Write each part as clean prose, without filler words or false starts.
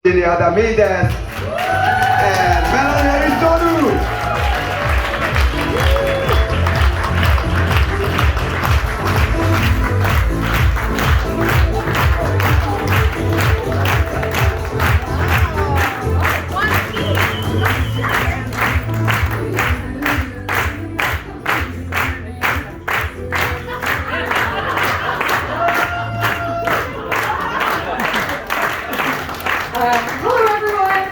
Adamides and Melanie. Hello everyone.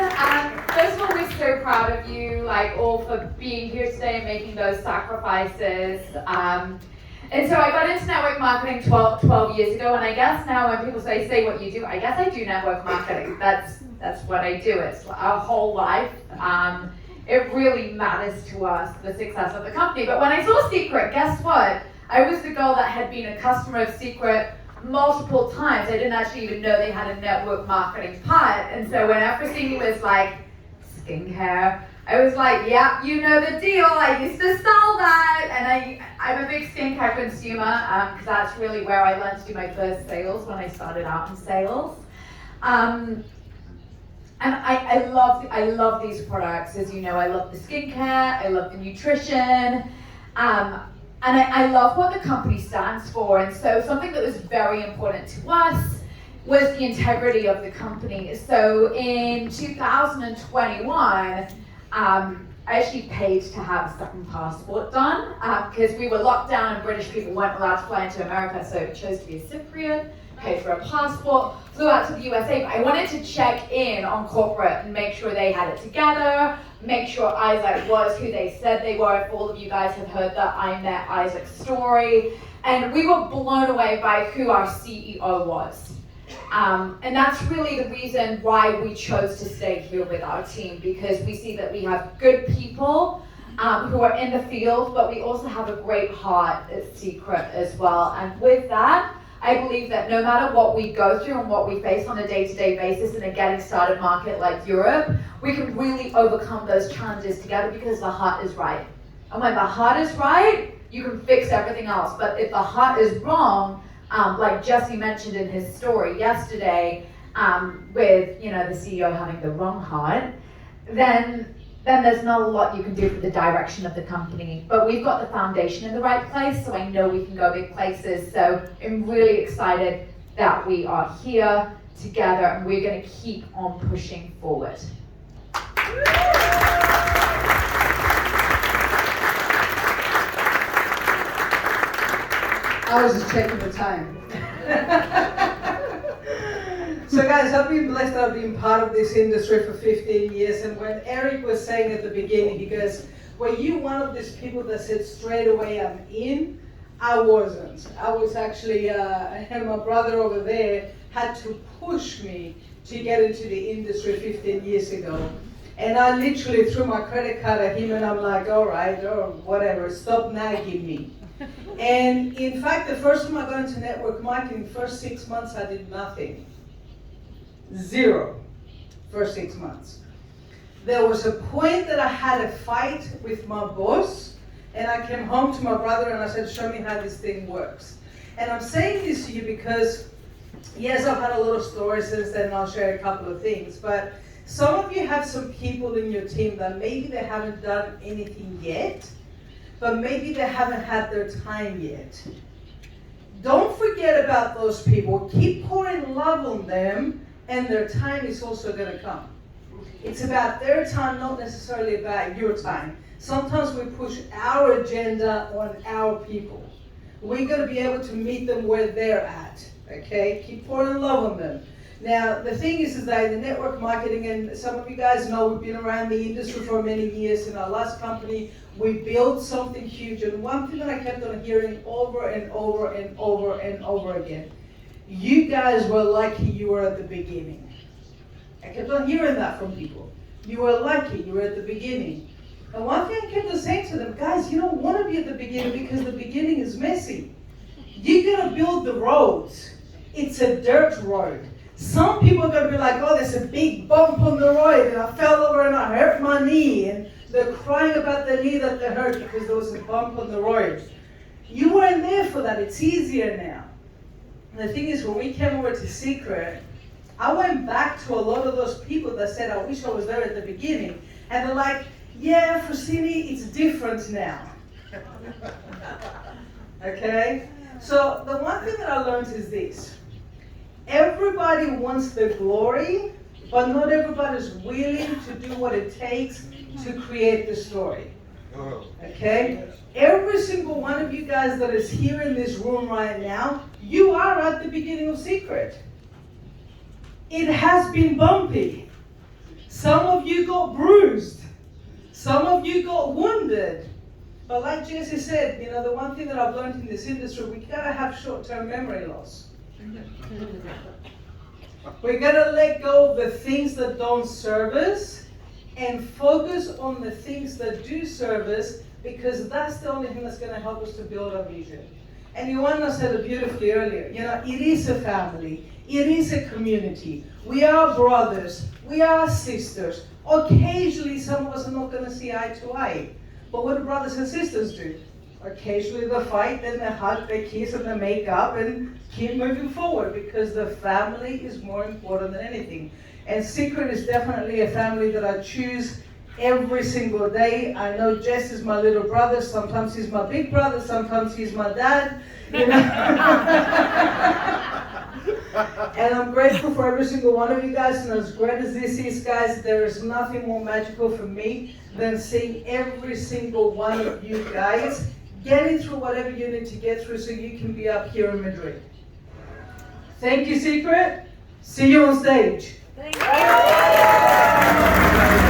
First of all, we're so proud of you, all for being here today and making those sacrifices. And so I got into network marketing 12 years ago, and I guess now when people say what you do, I guess I do network marketing. That's what I do. It's our whole life. It really matters to us, the success of the company. But when I saw Seacret, guess what? I was the girl that had been a customer of Seacret multiple times. I didn't actually even know they had a network marketing part. And so when Efrosyni was like, skincare, I was like, yeah, you know the deal. I used to sell that. And I'm a big skincare consumer because that's really where I learned to do my first sales when I started out in sales. And I love these products. As you know, I love the skincare, I love the nutrition. And I love what the company stands for. And so something that was very important to us was the integrity of the company. So in 2021, I actually paid to have a second passport done because we were locked down and British people weren't allowed to fly into America. So I chose to be a Cypriot, paid for a passport, flew out to the USA. But I wanted to check in on corporate and make sure they had it together, make sure Isaac was who they said they were. If all of you guys have heard that I Met Isaac's story. And we were blown away by who our CEO was. And that's really the reason why we chose to stay here with our team, because we see that we have good people who are in the field, but we also have a great heart at Seacret as well. And with that, I believe that no matter what we go through and what we face on a day-to-day basis in a getting started market like Europe, we can really overcome those challenges together because the heart is right. And when the heart is right, you can fix everything else. But if the heart is wrong, like Jesse mentioned in his story yesterday, with the CEO having the wrong heart, then there's not a lot you can do for the direction of the company. But we've got the foundation in the right place, so I know we can go big places. So I'm really excited that we are here together and we're going to keep on pushing forward. I was just checking the time. So guys, I've been blessed. I've been part of this industry for 15 years. And when Eric was saying at the beginning, he goes, were you one of these people that said straight away, I'm in? I wasn't. I was actually, and my brother over there had to push me to get into the industry 15 years ago. And I literally threw my credit card at him and I'm like, all right, or whatever, stop nagging me. And in fact, the first time I got into network marketing, first 6 months I did nothing. Zero. First 6 months. There was a point that I had a fight with my boss, and I came home to my brother and I said, show me how this thing works. And I'm saying this to you because, yes, I've had a lot of stories since then, and I'll share a couple of things, but some of you have some people in your team that maybe they haven't done anything yet, but maybe they haven't had their time yet. Don't forget about those people. Keep pouring love on them, and their time is also going to come. It's about their time, not necessarily about your time. Sometimes we push our agenda on our people. We're going to be able to meet them where they're at, okay? Keep pouring love on them. Now, the thing is that in the network marketing, and some of you guys know we've been around the industry for many years. In our last company, we built something huge. And one thing that I kept on hearing over and over and over and over again, you guys were lucky you were at the beginning. I kept on hearing that from people. You were lucky you were at the beginning. And one thing I kept on saying to them, guys, you don't want to be at the beginning because the beginning is messy. You gotta build the roads. It's a dirt road. Some people are going to be like, oh, there's a big bump on the road and I fell over and I hurt my knee. And they're crying about the knee that they hurt because there was a bump on the road. You weren't there for that. It's easier now. And the thing is, when we came over to Seacret, I went back to a lot of those people that said, I wish I was there at the beginning. And they're like, yeah, Efrosyni, it's different now. Okay? So the one thing that I learned is this. Everybody wants the glory, but not everybody's willing to do what it takes to create the story. Okay? Every single one of you guys that is here in this room right now, you are at the beginning of Seacret. It has been bumpy. Some of you got bruised. Some of you got wounded. But like Jesse said, the one thing that I've learned in this industry, we gotta have short-term memory loss. We gotta let go of the things that don't serve us and focus on the things that do serve us, because that's the only thing that's gonna help us to build our vision. And Ioana said it beautifully earlier, it is a family, it is a community. We are brothers, we are sisters. Occasionally some of us are not gonna see eye to eye. But what do brothers and sisters do? Occasionally they fight, then they hug, they kiss, and they make up and keep moving forward, because the family is more important than anything. And Seacret is definitely a family that I choose every single day. I know Jess is my little brother, sometimes he's my big brother, sometimes he's my dad. And I'm grateful for every single one of you guys, and as great as this is, guys, there is nothing more magical for me than seeing every single one of you guys getting through whatever you need to get through so you can be up here in Madrid. Thank you, Seacret. See you on stage. Thank you.